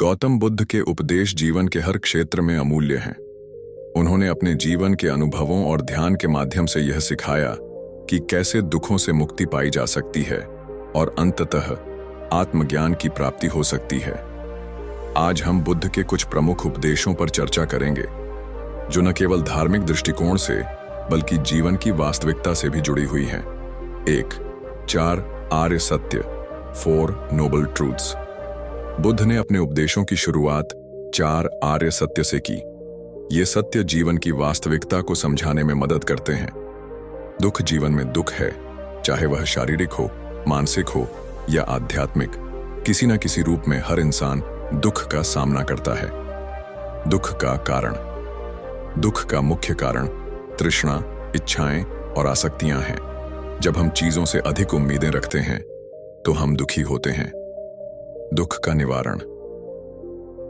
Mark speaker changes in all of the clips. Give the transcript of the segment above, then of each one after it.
Speaker 1: गौतम बुद्ध के उपदेश जीवन के हर क्षेत्र में अमूल्य हैं। उन्होंने अपने जीवन के अनुभवों और ध्यान के माध्यम से यह सिखाया कि कैसे दुखों से मुक्ति पाई जा सकती है और अंततः आत्मज्ञान की प्राप्ति हो सकती है। आज हम बुद्ध के कुछ प्रमुख उपदेशों पर चर्चा करेंगे, जो न केवल धार्मिक दृष्टिकोण से बल्कि जीवन की वास्तविकता से भी जुड़ी हुई हैं। 1. 4 आर्य सत्य, 4 नोबल ट्रूथ्स। बुद्ध ने अपने उपदेशों की शुरुआत 4 आर्य सत्य से की। ये सत्य जीवन की वास्तविकता को समझाने में मदद करते हैं। दुख जीवन में दुख है, चाहे वह शारीरिक हो, मानसिक हो या आध्यात्मिक। किसी न किसी रूप में हर इंसान दुख का सामना करता है। दुख का कारण। दुख का मुख्य कारण तृष्णा, इच्छाएं और आसक्तियां हैं। जब हम चीजों से अधिक उम्मीदें रखते हैं तो हम दुखी होते हैं। दुख का निवारण।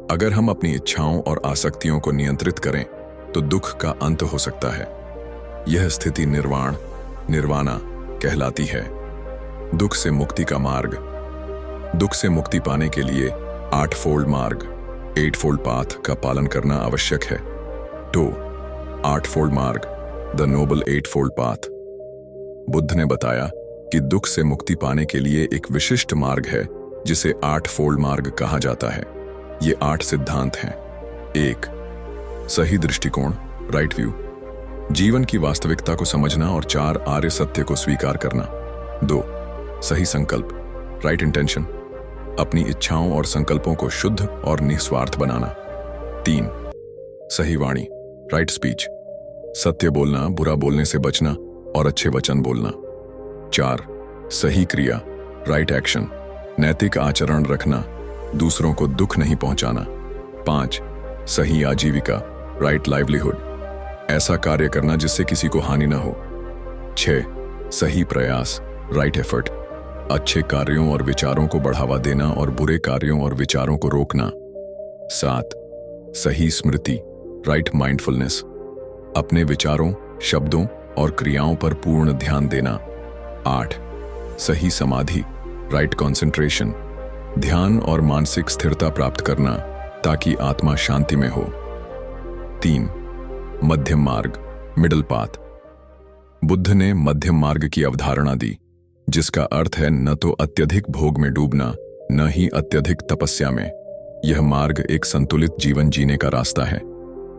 Speaker 1: अगर हम अपनी इच्छाओं और आसक्तियों को नियंत्रित करें तो दुख का अंत हो सकता है। यह स्थिति निर्वाण, निर्वाणा कहलाती है। दुख से मुक्ति का मार्ग। दुख से मुक्ति पाने के लिए 8-फोल्ड मार्ग, 8-फोल्ड पाथ का पालन करना आवश्यक है। 2. 8-फोल्ड मार्ग, द नोबल 8-फोल्ड पाथ। बुद्ध ने बताया कि दुख से मुक्ति पाने के लिए एक विशिष्ट मार्ग है जिसे 8-फोल्ड मार्ग कहा जाता है। ये 8 सिद्धांत हैं। 1. सही दृष्टिकोण, राइट व्यू, जीवन की वास्तविकता को समझना और 4 आर्य सत्य को स्वीकार करना। 2. सही संकल्प, राइट इंटेंशन, अपनी इच्छाओं और संकल्पों को शुद्ध और निस्वार्थ बनाना। 3. सही वाणी, राइट स्पीच, सत्य बोलना, बुरा बोलने से बचना और अच्छे वचन बोलना। 4. सही क्रिया, राइट एक्शन, नैतिक आचरण रखना, दूसरों को दुख नहीं पहुंचाना। 5. सही आजीविका, राइट लाइवलीहुड, ऐसा कार्य करना जिससे किसी को हानि न हो। 6. सही प्रयास, राइट एफर्ट, अच्छे कार्यों और विचारों को बढ़ावा देना और बुरे कार्यों और विचारों को रोकना। 7. सही स्मृति, राइट माइंडफुलनेस, अपने विचारों, शब्दों और क्रियाओं पर पूर्ण ध्यान देना। 8. सही समाधि, राइट कंसंट्रेशन, ध्यान और मानसिक स्थिरता प्राप्त करना ताकि आत्मा शांति में हो। 3. मध्यम मार्ग, मिडल पाथ। बुद्ध ने मध्यम मार्ग की अवधारणा दी, जिसका अर्थ है न तो अत्यधिक भोग में डूबना, न ही अत्यधिक तपस्या में। यह मार्ग एक संतुलित जीवन जीने का रास्ता है,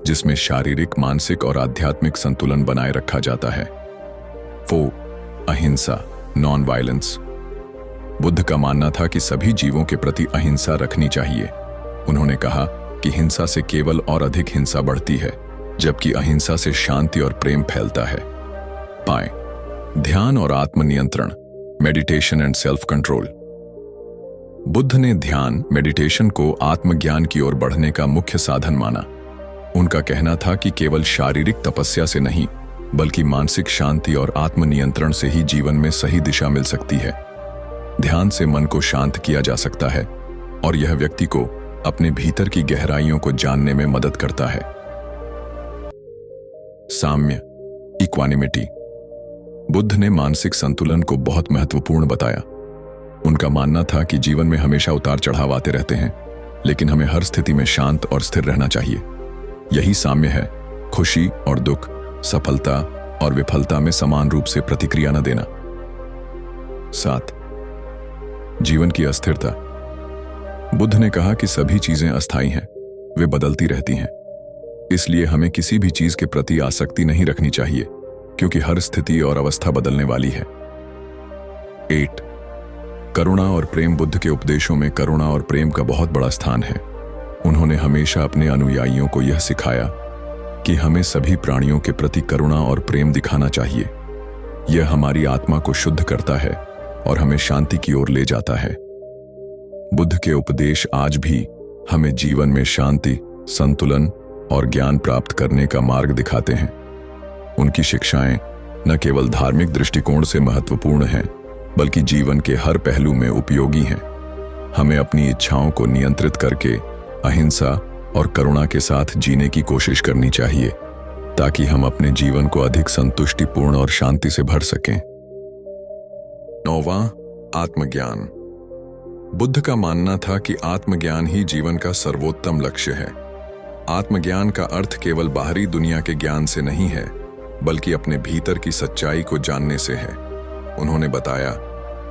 Speaker 1: जिसमें शारीरिक, मानसिक और आध्यात्मिक संतुलन बनाए रखा जाता है। 4. अहिंसा, नॉन वायलेंस। बुद्ध का मानना था कि सभी जीवों के प्रति अहिंसा रखनी चाहिए। उन्होंने कहा कि हिंसा से केवल और अधिक हिंसा बढ़ती है, जबकि अहिंसा से शांति और प्रेम फैलता है। पाएं, ध्यान और आत्मनियंत्रण, meditation and self control. Buddha ने ध्यान, मेडिटेशन को आत्मज्ञान की ओर बढ़ने का मुख्य साधन माना। उनका कहना था कि केवल शारीरिक तपस्या से नहीं, बल्कि मानसिक शांति और आत्मनियंत्रण से ही जीवन में सही दिशा मिल सकती है। ध्यान से मन को शांत किया जा सकता है और यह व्यक्ति को अपने भीतर की गहराइयों को जानने में मदद करता है। साम्य, इक्वानिमिटी। बुद्ध ने मानसिक संतुलन को बहुत महत्वपूर्ण बताया। उनका मानना था कि जीवन में हमेशा उतार चढ़ाव आते रहते हैं, लेकिन हमें हर स्थिति में शांत और स्थिर रहना चाहिए। यही साम्य है। खुशी और दुख, सफलता और विफलता में समान रूप से प्रतिक्रिया न देना। 7. जीवन की अस्थिरता। बुद्ध ने कहा कि सभी चीजें अस्थायी हैं, वे बदलती रहती हैं। इसलिए हमें किसी भी चीज के प्रति आसक्ति नहीं रखनी चाहिए, क्योंकि हर स्थिति और अवस्था बदलने वाली है। 8. करुणा और प्रेम। बुद्ध के उपदेशों में करुणा और प्रेम का बहुत बड़ा स्थान है। उन्होंने हमेशा अपने अनुयायियों को यह सिखाया कि हमें सभी प्राणियों के प्रति करुणा और प्रेम दिखाना चाहिए। यह हमारी आत्मा को शुद्ध करता है और हमें शांति की ओर ले जाता है। बुद्ध के उपदेश आज भी हमें जीवन में शांति, संतुलन और ज्ञान प्राप्त करने का मार्ग दिखाते हैं। उनकी शिक्षाएं न केवल धार्मिक दृष्टिकोण से महत्वपूर्ण हैं, बल्कि जीवन के हर पहलू में उपयोगी हैं। हमें अपनी इच्छाओं को नियंत्रित करके अहिंसा और करुणा के साथ जीने की कोशिश करनी चाहिए, ताकि हम अपने जीवन को अधिक संतुष्टिपूर्ण और शांति से भर सकें। 9वां, आत्मज्ञान। बुद्ध का मानना था कि आत्मज्ञान ही जीवन का सर्वोत्तम लक्ष्य है। आत्मज्ञान का अर्थ केवल बाहरी दुनिया के ज्ञान से नहीं है, बल्कि अपने भीतर की सच्चाई को जानने से है। उन्होंने बताया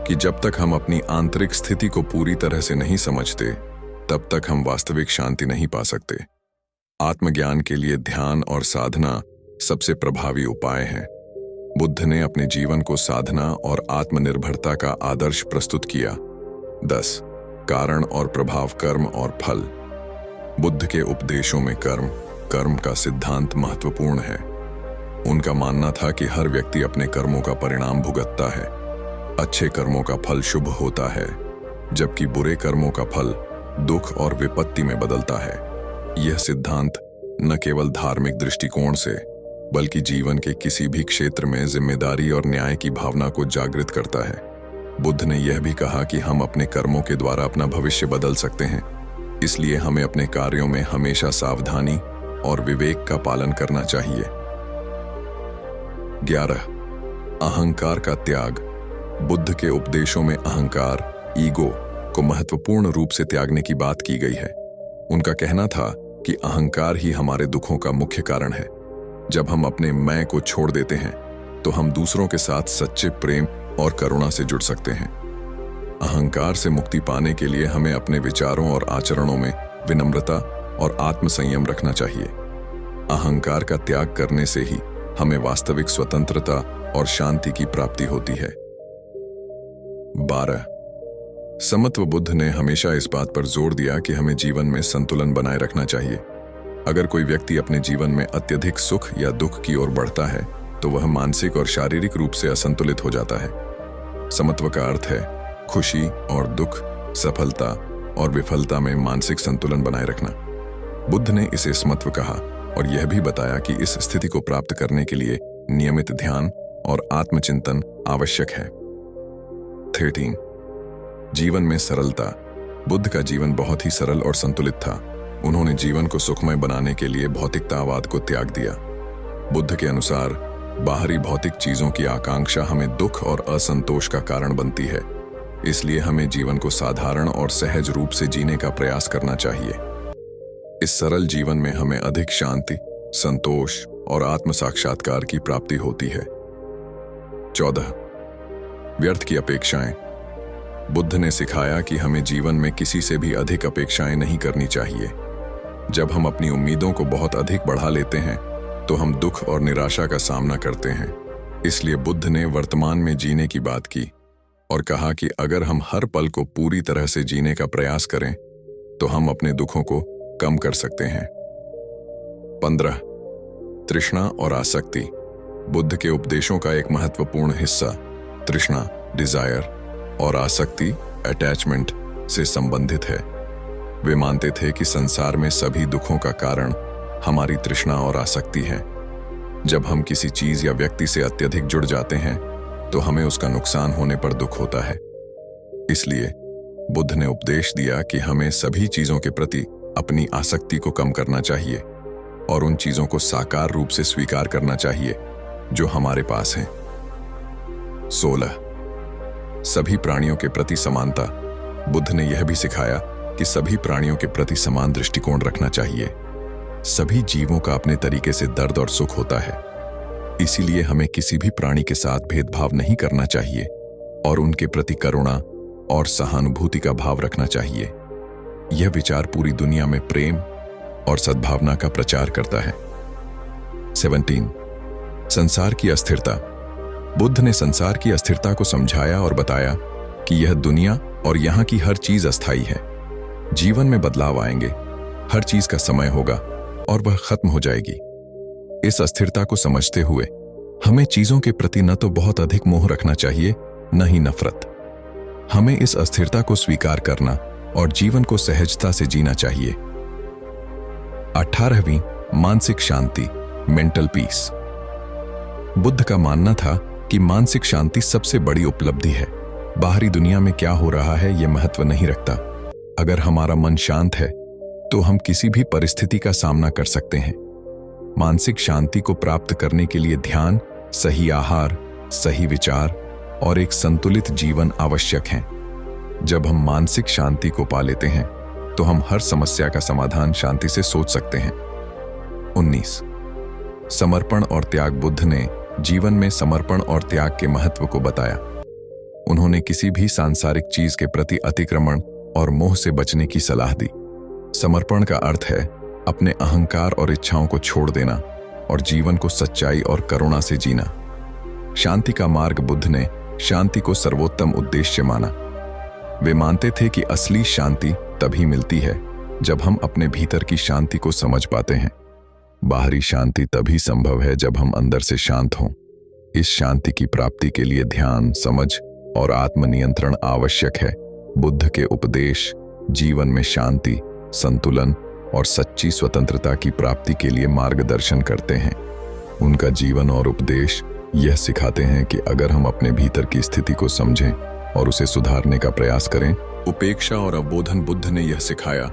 Speaker 1: कि जब तक हम अपनी आंतरिक स्थिति को पूरी तरह से नहीं समझते, तब तक हम वास्तविक शांति नहीं पा सकते। आत्मज्ञान के लिए ध्यान और साधना सबसे प्रभावी उपाय हैं। बुद्ध ने अपने जीवन को साधना और आत्मनिर्भरता का आदर्श प्रस्तुत किया। 10. कारण और प्रभाव, कर्म और फल। बुद्ध के उपदेशों में कर्म का सिद्धांत महत्वपूर्ण है। उनका मानना था कि हर व्यक्ति अपने कर्मों का परिणाम भुगतता है। अच्छे कर्मों का फल शुभ होता है, जबकि बुरे कर्मों का फल दुख और विपत्ति में बदलता है। यह सिद्धांत न केवल धार्मिक दृष्टिकोण से, बल्कि जीवन के किसी भी क्षेत्र में जिम्मेदारी और न्याय की भावना को जागृत करता है। बुद्ध ने यह भी कहा कि हम अपने कर्मों के द्वारा अपना भविष्य बदल सकते हैं, इसलिए हमें अपने कार्यों में हमेशा सावधानी और विवेक का पालन करना चाहिए। 11. अहंकार का त्याग। बुद्ध के उपदेशों में अहंकार, ईगो को महत्वपूर्ण रूप से त्यागने की बात की गई है। उनका कहना था कि अहंकार ही हमारे दुखों का मुख्य कारण है। जब हम अपने मैं को छोड़ देते हैं, तो हम दूसरों के साथ सच्चे प्रेम और करुणा से जुड़ सकते हैं। अहंकार से मुक्ति पाने के लिए हमें अपने विचारों और आचरणों में विनम्रता और आत्मसंयम रखना चाहिए। अहंकार का त्याग करने से ही हमें वास्तविक स्वतंत्रता और शांति की प्राप्ति होती है। 12. समत्व। बुद्ध ने हमेशा इस बात पर जोर दिया कि हमें जीवन में संतुलन बनाए रखना चाहिए। अगर कोई व्यक्ति अपने जीवन में अत्यधिक सुख या दुख की ओर बढ़ता है, तो वह मानसिक और शारीरिक रूप से असंतुलित हो जाता है। समत्व का अर्थ है खुशी और दुख, सफलता और विफलता में मानसिक संतुलन बनाए रखना। बुद्ध ने इसे समत्व कहा और यह भी बताया कि इस स्थिति को प्राप्त करने के लिए नियमित ध्यान और आत्मचिंतन आवश्यक है। 13. जीवन में सरलता। बुद्ध का जीवन बहुत ही सरल और संतुलित था। उन्होंने जीवन को सुखमय बनाने के लिए भौतिकतावाद को त्याग दिया। बुद्ध के अनुसार बाहरी भौतिक चीजों की आकांक्षा हमें दुख और असंतोष का कारण बनती है, इसलिए हमें जीवन को साधारण और सहज रूप से जीने का प्रयास करना चाहिए। इस सरल जीवन में हमें अधिक शांति, संतोष और आत्म साक्षात्कार की प्राप्ति होती है। 14. व्यर्थ की अपेक्षाएं। बुद्ध ने सिखाया कि हमें जीवन में किसी से भी अधिक अपेक्षाएं नहीं करनी चाहिए। जब हम अपनी उम्मीदों को बहुत अधिक बढ़ा लेते हैं, तो हम दुख और निराशा का सामना करते हैं। इसलिए बुद्ध ने वर्तमान में जीने की बात की और कहा कि अगर हम हर पल को पूरी तरह से जीने का प्रयास करें, तो हम अपने दुखों को कम कर सकते हैं। 15. तृष्णा और आसक्ति। बुद्ध के उपदेशों का एक महत्वपूर्ण हिस्सा तृष्णा, डिजायर, और आसक्ति, अटैचमेंट से संबंधित है। वे मानते थे कि संसार में सभी दुखों का कारण हमारी तृष्णा और आसक्ति है। जब हम किसी चीज या व्यक्ति से अत्यधिक जुड़ जाते हैं, तो हमें उसका नुकसान होने पर दुख होता है। इसलिए बुद्ध ने उपदेश दिया कि हमें सभी चीजों के प्रति अपनी आसक्ति को कम करना चाहिए और उन चीजों को साकार रूप से स्वीकार करना चाहिए जो हमारे पास हैं। 16. सभी प्राणियों के प्रति समानता। बुद्ध ने यह भी सिखाया कि सभी प्राणियों के प्रति समान दृष्टिकोण रखना चाहिए। सभी जीवों का अपने तरीके से दर्द और सुख होता है, इसीलिए हमें किसी भी प्राणी के साथ भेदभाव नहीं करना चाहिए और उनके प्रति करुणा और सहानुभूति का भाव रखना चाहिए। यह विचार पूरी दुनिया में प्रेम और सद्भावना का प्रचार करता है। 17. संसार की अस्थिरता। बुद्ध ने संसार की अस्थिरता को समझाया और बताया कि यह दुनिया और यहाँ की हर चीज अस्थायी है। जीवन में बदलाव आएंगे, हर चीज का समय होगा और वह खत्म हो जाएगी। इस अस्थिरता को समझते हुए हमें चीजों के प्रति न तो बहुत अधिक मोह रखना चाहिए, न ही नफरत। हमें इस अस्थिरता को स्वीकार करना और जीवन को सहजता से जीना चाहिए। 18वीं मानसिक शांति, मेंटल पीस। बुद्ध का मानना था कि मानसिक शांति सबसे बड़ी उपलब्धि है। बाहरी दुनिया में क्या हो रहा है यह महत्व नहीं रखता। अगर हमारा मन शांत है तो हम किसी भी परिस्थिति का सामना कर सकते हैं। मानसिक शांति को प्राप्त करने के लिए ध्यान, सही आहार, सही विचार और एक संतुलित जीवन आवश्यक हैं। जब हम मानसिक शांति को पा लेते हैं तो हम हर समस्या का समाधान शांति से सोच सकते हैं। 19 समर्पण और त्याग। बुद्ध ने जीवन में समर्पण और त्याग के महत्व को बताया। उन्होंने किसी भी सांसारिक चीज के प्रति अतिक्रमण और मोह से बचने की सलाह दी। समर्पण का अर्थ है अपने अहंकार और इच्छाओं को छोड़ देना और जीवन को सच्चाई और करुणा से जीना। शांति का मार्ग। बुद्ध ने शांति को सर्वोत्तम उद्देश्य माना। वे मानते थे कि असली शांति तभी मिलती है जब हम अपने भीतर की शांति को समझ पाते हैं। बाहरी शांति तभी संभव है जब हम अंदर से शांत हों। इस शांति की प्राप्ति के लिए ध्यान, समझ और आत्मनियंत्रण आवश्यक है। बुद्ध के उपदेश जीवन में शांति, संतुलन और सच्ची स्वतंत्रता की प्राप्ति के लिए मार्गदर्शन करते हैं। उनका जीवन और उपदेश यह सिखाते हैं कि अगर हम अपने भीतर की स्थिति को समझें और उसे सुधारने का प्रयास करें। उपेक्षा और अवबोधन। बुद्ध ने यह सिखाया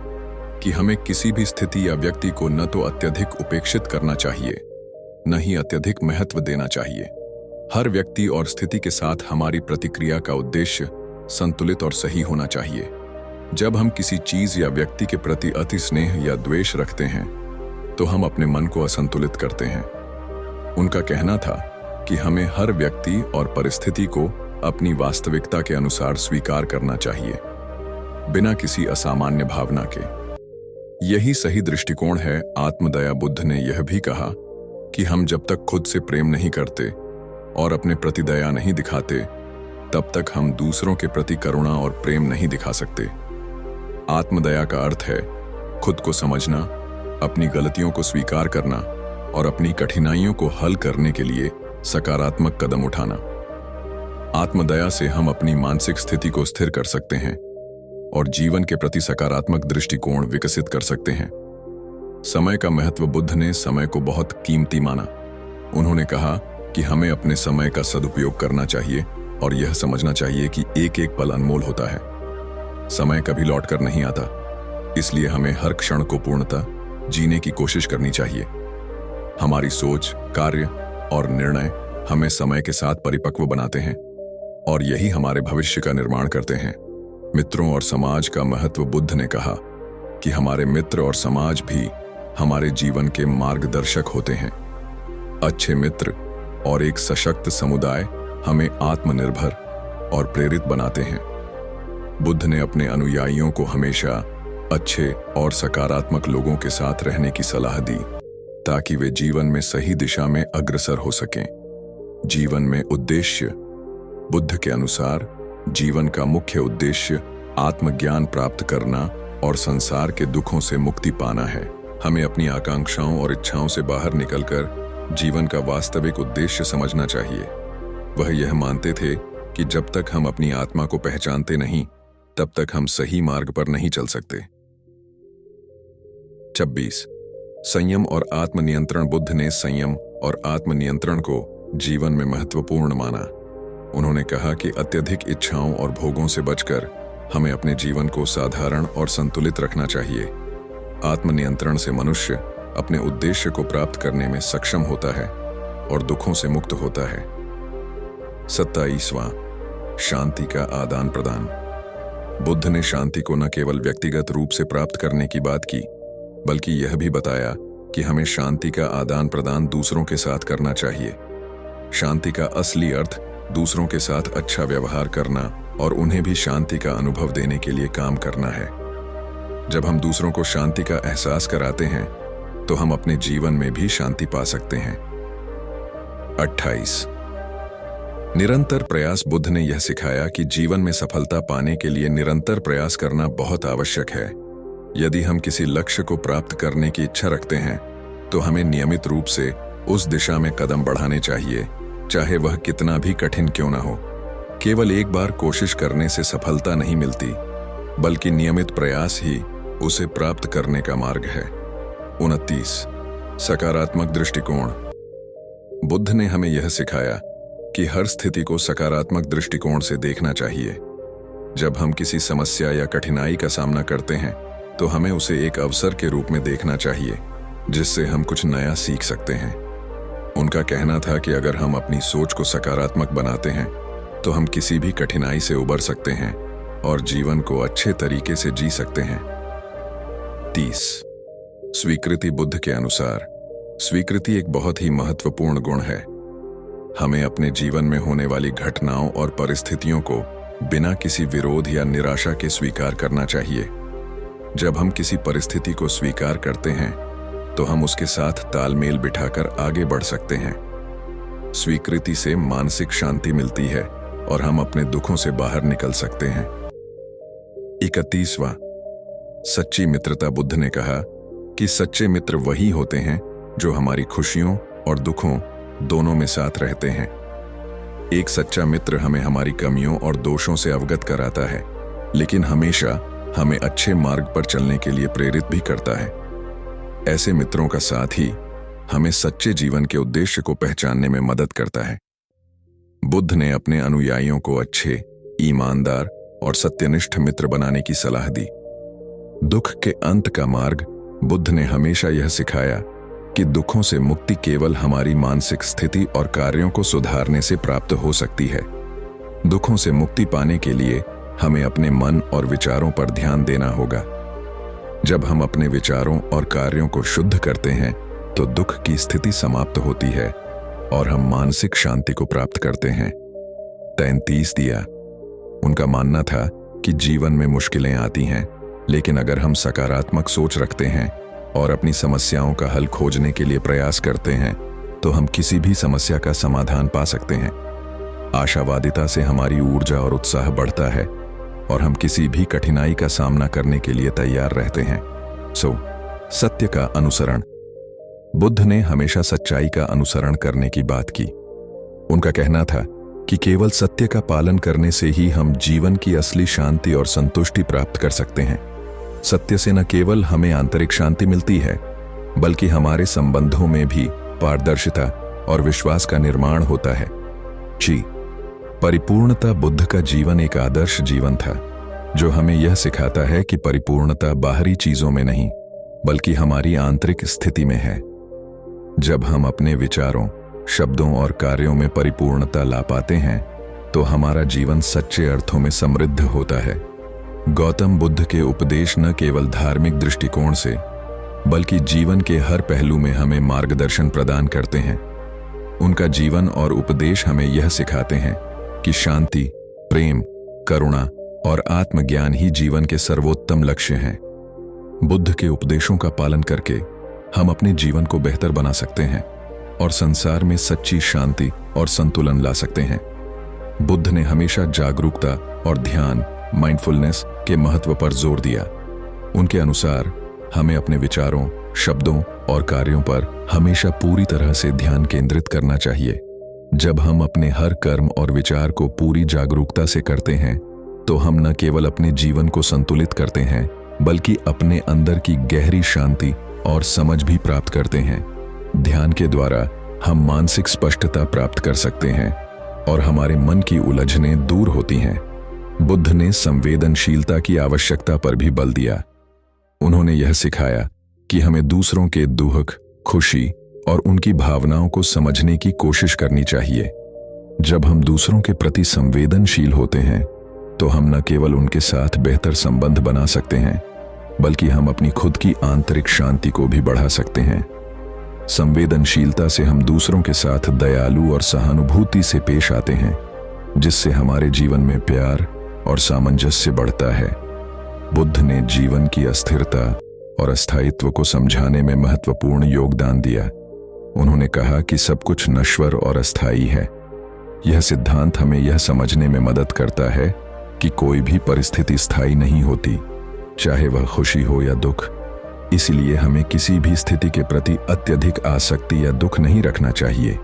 Speaker 1: कि हमें किसी भी स्थिति या व्यक्ति को न तो अत्यधिक उपेक्षित करना चाहिए, न ही अत्यधिक महत्व देना चाहिए। हर व्यक्ति और स्थिति के साथ हमारी प्रतिक्रिया का उद्देश्य संतुलित और सही होना चाहिए। जब हम किसी चीज या व्यक्ति के प्रति अति स्नेह या द्वेष रखते हैं तो हम अपने मन को असंतुलित करते हैं। उनका कहना था कि हमें हर व्यक्ति और परिस्थिति को अपनी वास्तविकता के अनुसार स्वीकार करना चाहिए, बिना किसी असामान्य भावना के। यही सही दृष्टिकोण है। आत्मदया। बुद्ध ने यह भी कहा कि हम जब तक खुद से प्रेम नहीं करते और अपने प्रति दया नहीं दिखाते, तब तक हम दूसरों के प्रति करुणा और प्रेम नहीं दिखा सकते। आत्मदया का अर्थ है खुद को समझना, अपनी गलतियों को स्वीकार करना और अपनी कठिनाइयों को हल करने के लिए सकारात्मक कदम उठाना। आत्मदया से हम अपनी मानसिक स्थिति को स्थिर कर सकते हैं और जीवन के प्रति सकारात्मक दृष्टिकोण विकसित कर सकते हैं। समय का महत्व। बुद्ध ने समय को बहुत कीमती माना। उन्होंने कहा कि हमें अपने समय का सदुपयोग करना चाहिए और यह समझना चाहिए कि एक एक पल अनमोल होता है। समय कभी लौटकर नहीं आता, इसलिए हमें हर क्षण को पूर्णतः जीने की कोशिश करनी चाहिए। हमारी सोच, कार्य और निर्णय हमें समय के साथ परिपक्व बनाते हैं और यही हमारे भविष्य का निर्माण करते हैं। मित्रों और समाज का महत्व। बुद्ध ने कहा कि हमारे मित्र और समाज भी हमारे जीवन के मार्गदर्शक होते हैं। अच्छे मित्र और एक सशक्त समुदाय हमें आत्मनिर्भर और प्रेरित बनाते हैं। बुद्ध ने अपने अनुयायियों को हमेशा अच्छे और सकारात्मक लोगों के साथ रहने की सलाह दी ताकि वे जीवन में सही दिशा में अग्रसर हो सकें। जीवन में उद्देश्य। बुद्ध के अनुसार जीवन का मुख्य उद्देश्य आत्मज्ञान प्राप्त करना और संसार के दुखों से मुक्ति पाना है। हमें अपनी आकांक्षाओं और इच्छाओं से बाहर निकलकर जीवन का वास्तविक उद्देश्य समझना चाहिए। वह यह मानते थे कि जब तक हम अपनी आत्मा को पहचानते नहीं, तब तक हम सही मार्ग पर नहीं चल सकते। 26 संयम और आत्मनियंत्रण। बुद्ध ने संयम और आत्मनियंत्रण को जीवन में महत्वपूर्ण माना। उन्होंने कहा कि अत्यधिक इच्छाओं और भोगों से बचकर हमें अपने जीवन को साधारण और संतुलित रखना चाहिए। आत्मनियंत्रण से मनुष्य अपने उद्देश्य को प्राप्त करने में सक्षम होता है और दुखों से मुक्त होता है। 27वां शांति का आदान प्रदान। बुद्ध ने शांति को न केवल व्यक्तिगत रूप से प्राप्त करने की बात की, बल्कि यह भी बताया कि हमें शांति का आदान प्रदान दूसरों के साथ करना चाहिए। शांति का असली अर्थ दूसरों के साथ अच्छा व्यवहार करना और उन्हें भी शांति का अनुभव देने के लिए काम करना है। जब हम दूसरों को शांति का एहसास कराते हैं तो हम अपने जीवन में भी शांति पा सकते हैं। 28 निरंतर प्रयास। बुद्ध ने यह सिखाया कि जीवन में सफलता पाने के लिए निरंतर प्रयास करना बहुत आवश्यक है। यदि हम किसी लक्ष्य को प्राप्त करने की इच्छा रखते हैं तो हमें नियमित रूप से उस दिशा में कदम बढ़ाने चाहिए, चाहे वह कितना भी कठिन क्यों ना हो। केवल एक बार कोशिश करने से सफलता नहीं मिलती, बल्कि नियमित प्रयास ही उसे प्राप्त करने का मार्ग है। 29 सकारात्मक दृष्टिकोण। बुद्ध ने हमें यह सिखाया कि हर स्थिति को सकारात्मक दृष्टिकोण से देखना चाहिए। जब हम किसी समस्या या कठिनाई का सामना करते हैं तो हमें उसे एक अवसर के रूप में देखना चाहिए, जिससे हम कुछ नया सीख सकते हैं। उनका कहना था कि अगर हम अपनी सोच को सकारात्मक बनाते हैं तो हम किसी भी कठिनाई से उबर सकते हैं और जीवन को अच्छे तरीके से जी सकते हैं। 30 स्वीकृति। बुद्ध के अनुसार स्वीकृति एक बहुत ही महत्वपूर्ण गुण है। हमें अपने जीवन में होने वाली घटनाओं और परिस्थितियों को बिना किसी विरोध या निराशा के स्वीकार करना चाहिए। जब हम किसी परिस्थिति को स्वीकार करते हैं तो हम उसके साथ तालमेल बिठाकर आगे बढ़ सकते हैं। स्वीकृति से मानसिक शांति मिलती है और हम अपने दुखों से बाहर निकल सकते हैं। 31वां सच्ची मित्रता। बुद्ध ने कहा कि सच्चे मित्र वही होते हैं जो हमारी खुशियों और दुखों दोनों में साथ रहते हैं। एक सच्चा मित्र हमें हमारी कमियों और दोषों से अवगत कराता है, लेकिन हमेशा हमें अच्छे मार्ग पर चलने के लिए प्रेरित भी करता है। ऐसे मित्रों का साथ ही हमें सच्चे जीवन के उद्देश्य को पहचानने में मदद करता है। बुद्ध ने अपने अनुयायियों को अच्छे, ईमानदार और सत्यनिष्ठ मित्र बनाने की सलाह दी। दुख के अंत का मार्ग। बुद्ध ने हमेशा यह सिखाया कि दुखों से मुक्ति केवल हमारी मानसिक स्थिति और कार्यों को सुधारने से प्राप्त हो सकती है। दुखों से मुक्ति पाने के लिए हमें अपने मन और विचारों पर ध्यान देना होगा। जब हम अपने विचारों और कार्यों को शुद्ध करते हैं तो दुख की स्थिति समाप्त होती है और हम मानसिक शांति को प्राप्त करते हैं। 33 दिया। उनका मानना था कि जीवन में मुश्किलें आती हैं, लेकिन अगर हम सकारात्मक सोच रखते हैं और अपनी समस्याओं का हल खोजने के लिए प्रयास करते हैं तो हम किसी भी समस्या का समाधान पा सकते हैं। आशावादिता से हमारी ऊर्जा और उत्साह बढ़ता है और हम किसी भी कठिनाई का सामना करने के लिए तैयार रहते हैं। सत्य का अनुसरण। बुद्ध ने हमेशा सच्चाई का अनुसरण करने की बात की। उनका कहना था कि केवल सत्य का पालन करने से ही हम जीवन की असली शांति और संतुष्टि प्राप्त कर सकते हैं। सत्य से न केवल हमें आंतरिक शांति मिलती है, बल्कि हमारे संबंधों में भी पारदर्शिता और विश्वास का निर्माण होता है। परिपूर्णता। बुद्ध का जीवन एक आदर्श जीवन था जो हमें यह सिखाता है कि परिपूर्णता बाहरी चीजों में नहीं, बल्कि हमारी आंतरिक स्थिति में है। जब हम अपने विचारों, शब्दों और कार्यों में परिपूर्णता ला पाते हैं तो हमारा जीवन सच्चे अर्थों में समृद्ध होता है। गौतम बुद्ध के उपदेश न केवल धार्मिक दृष्टिकोण से, बल्कि जीवन के हर पहलू में हमें मार्गदर्शन प्रदान करते हैं। उनका जीवन और उपदेश हमें यह सिखाते हैं कि शांति, प्रेम, करुणा और आत्मज्ञान ही जीवन के सर्वोत्तम लक्ष्य हैं। बुद्ध के उपदेशों का पालन करके हम अपने जीवन को बेहतर बना सकते हैं और संसार में सच्ची शांति और संतुलन ला सकते हैं। बुद्ध ने हमेशा जागरूकता और ध्यान, माइंडफुलनेस के महत्व पर जोर दिया। उनके अनुसार हमें अपने विचारों, शब्दों और कार्यों पर हमेशा पूरी तरह से ध्यान केंद्रित करना चाहिए। जब हम अपने हर कर्म और विचार को पूरी जागरूकता से करते हैं तो हम न केवल अपने जीवन को संतुलित करते हैं, बल्कि अपने अंदर की गहरी शांति और समझ भी प्राप्त करते हैं। ध्यान के द्वारा हम मानसिक स्पष्टता प्राप्त कर सकते हैं और हमारे मन की उलझनें दूर होती हैं। बुद्ध ने संवेदनशीलता की आवश्यकता पर भी बल दिया। उन्होंने यह सिखाया कि हमें दूसरों के दुख, खुशी और उनकी भावनाओं को समझने की कोशिश करनी चाहिए। जब हम दूसरों के प्रति संवेदनशील होते हैं तो हम न केवल उनके साथ बेहतर संबंध बना सकते हैं, बल्कि हम अपनी खुद की आंतरिक शांति को भी बढ़ा सकते हैं। संवेदनशीलता से हम दूसरों के साथ दयालु और सहानुभूति से पेश आते हैं, जिससे हमारे जीवन में प्यार और सामंजस्य बढ़ता है। बुद्ध ने जीवन की अस्थिरता और अस्थायित्व को समझाने में महत्वपूर्ण योगदान दिया। उन्होंने कहा कि सब कुछ नश्वर और अस्थायी है। यह सिद्धांत हमें यह समझने में मदद करता है कि कोई भी परिस्थिति स्थायी नहीं होती, चाहे वह खुशी हो या दुख। इसलिए हमें किसी भी स्थिति के प्रति अत्यधिक आसक्ति या दुख नहीं रखना चाहिए।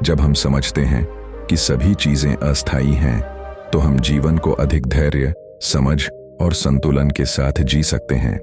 Speaker 1: जब हम समझते हैं कि सभी चीजें अस्थायी हैं, तो हम जीवन को अधिक धैर्य, समझ और संतुलन के साथ जी सकते हैं।